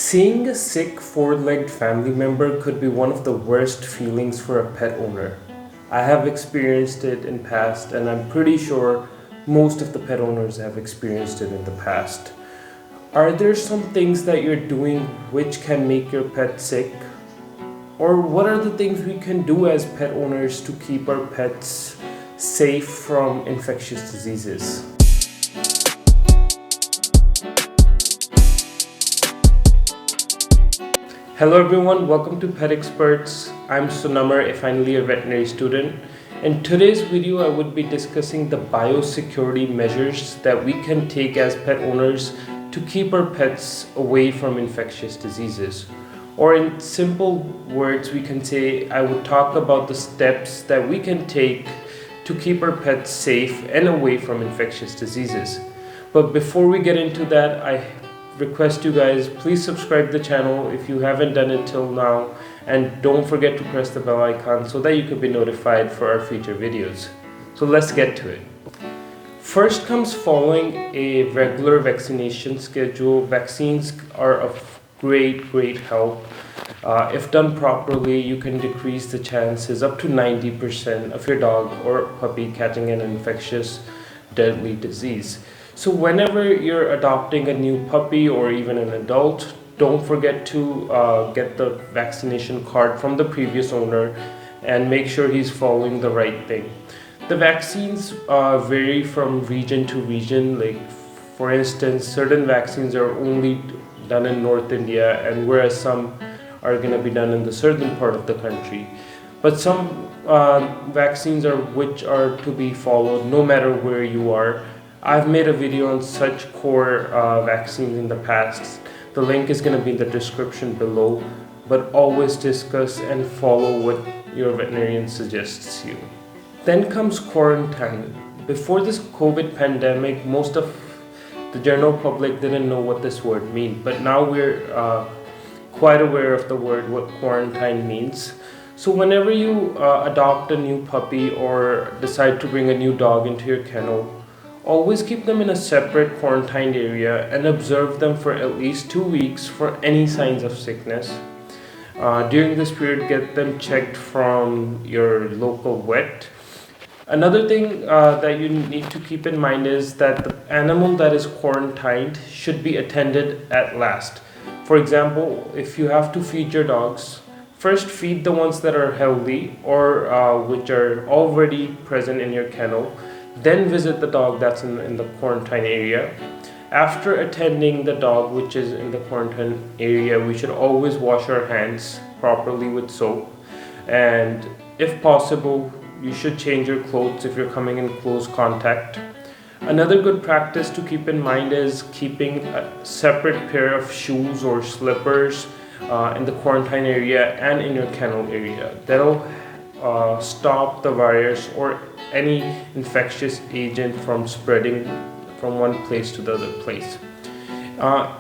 Seeing a sick four-legged family member could be one of the worst feelings for a pet owner. I have experienced it in past and I'm pretty sure most of the pet owners have experienced it in the past. Are there some things that you're doing which can make your pet sick? Or what are the things we can do as pet owners to keep our pets safe from infectious diseases? Hello everyone, welcome to Pet Experts. I'm Sunamar, a finally a veterinary student. In today's video, I would be discussing the biosecurity measures that we can take as pet owners to keep our pets away from infectious diseases. Or in simple words, we can say I would talk about the steps that we can take to keep our pets safe and away from infectious diseases. But before we get into that, I request you guys please subscribe the channel if you haven't done it till now, and don't forget to press the bell icon so that you can be notified for our future videos. So let's get to it. First comes following a regular vaccination schedule. Vaccines are of great help. If done properly, you can decrease the chances up to 90% of your dog or puppy catching an infectious deadly disease. So whenever you're adopting a new puppy or even an adult, don't forget to get the vaccination card from the previous owner and make sure he's following the right thing. The vaccines vary from region to region. Like for instance, certain vaccines are only done in North India, and whereas some are going to be done in the southern part of the country. But some vaccines which are to be followed no matter where you are. I've made a video on such core vaccines in the past. The link is going to be in the description below, but always discuss and follow what your veterinarian suggests you. Then comes quarantine. Before this COVID pandemic, most of the general public didn't know what this word means, but now we're quite aware of the word, what quarantine means. So whenever you adopt a new puppy or decide to bring a new dog into your kennel, always keep them in a separate quarantined area and observe them for at least 2 weeks for any signs of sickness. During this period, get them checked from your local vet. Another thing that you need to keep in mind is that the animal that is quarantined should be attended at last. For example, if you have to feed your dogs, first feed the ones that are healthy or which are already present in your kennel. Then visit the dog that's in the quarantine area. After attending the dog which is in the quarantine area, we should always wash our hands properly with soap. And if possible, you should change your clothes if you're coming in close contact. Another good practice to keep in mind is keeping a separate pair of shoes or slippers in the quarantine area and in your kennel area. That'll stop the virus or any infectious agent from spreading from one place to the other place.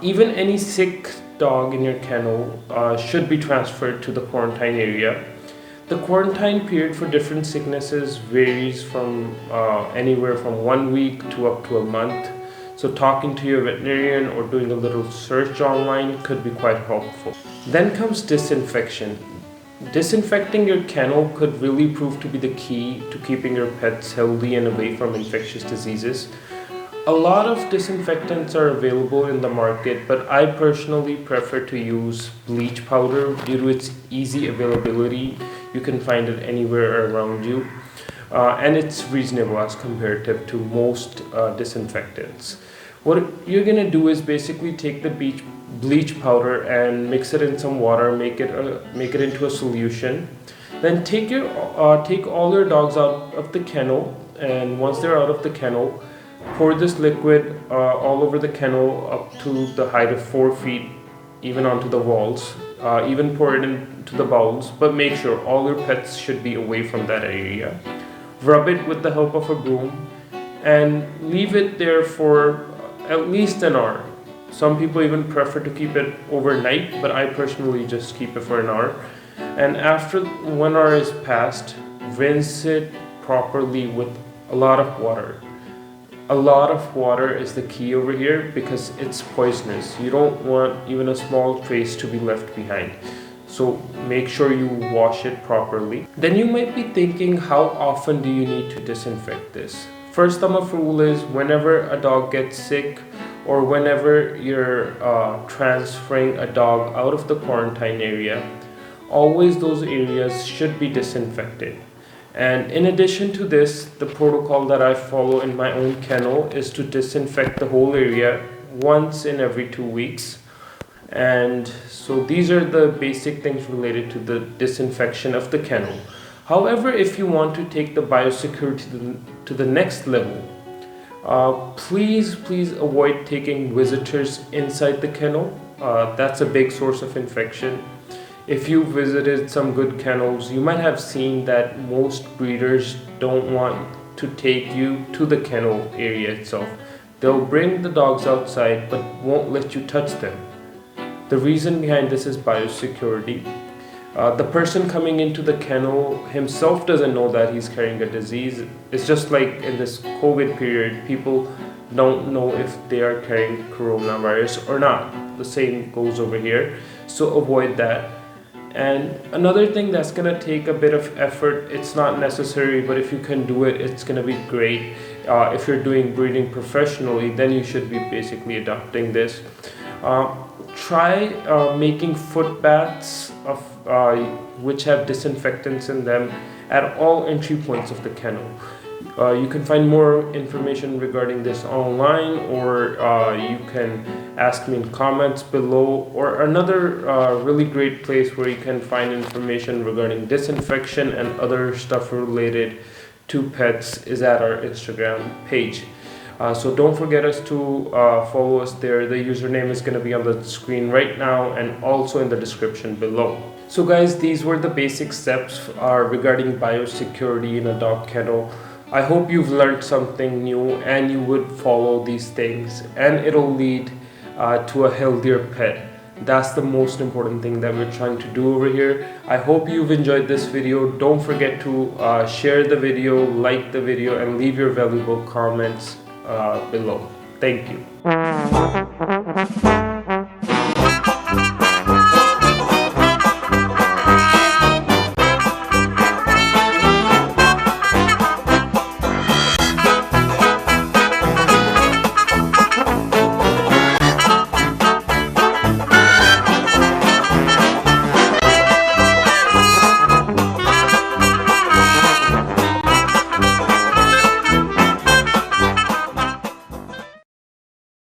Even any sick dog in your kennel should be transferred to the quarantine area. The quarantine period for different sicknesses varies from anywhere from 1 week to up to a month. So talking to your veterinarian or doing a little search online could be quite helpful. Then comes disinfection. Disinfecting your kennel could really prove to be the key to keeping your pets healthy and away from infectious diseases. A lot of disinfectants are available in the market, but I personally prefer to use bleach powder due to its easy availability. You can find it anywhere around you, and it's reasonable as compared to most disinfectants. What you're gonna do is basically take the bleach powder and mix it in some water, make it into a solution. Then take all your dogs out of the kennel, and once they're out of the kennel, pour this liquid all over the kennel up to the height of 4 feet, even onto the walls. Even pour it into the bowls, but make sure all your pets should be away from that area. Rub it with the help of a broom and leave it there for at least an hour. Some people even prefer to keep it overnight, but I personally just keep it for an hour. And after 1 hour is passed, rinse it properly with a lot of water. A lot of water is the key over here because it's poisonous. You don't want even a small trace to be left behind. So make sure you wash it properly. Then you might be thinking, how often do you need to disinfect this? First thumb of rule is whenever a dog gets sick or whenever you're transferring a dog out of the quarantine area, always those areas should be disinfected. And in addition to this, the protocol that I follow in my own kennel is to disinfect the whole area once in every 2 weeks. And so these are the basic things related to the disinfection of the kennel. However, if you want to take the biosecurity to the next level, please avoid taking visitors inside the kennel. That's a big source of infection. If you visited some good kennels, you might have seen that most breeders don't want to take you to the kennel area itself. They'll bring the dogs outside but won't let you touch them. The reason behind this is biosecurity. The person coming into the kennel himself doesn't know that he's carrying a disease. It's just like in this COVID period, people don't know if they are carrying coronavirus or not. The same goes over here. So avoid that. And another thing that's gonna take a bit of effort, it's not necessary, but if you can do it, it's gonna be great. If you're doing breeding professionally, then you should be basically adopting this. Try making foot baths of which have disinfectants in them at all entry points of the kennel. You can find more information regarding this online, or you can ask me in comments below, or another really great place where you can find information regarding disinfection and other stuff related to pets is at our Instagram page. So don't forget us to follow us there. The username is going to be on the screen right now and also in the description below. So guys, these were the basic steps regarding biosecurity in a dog kennel. I hope you've learned something new and you would follow these things, and it'll lead to a healthier pet. That's the most important thing that we're trying to do over here. I hope you've enjoyed this video. Don't forget to share the video, like the video, and leave your valuable comments below. Thank you.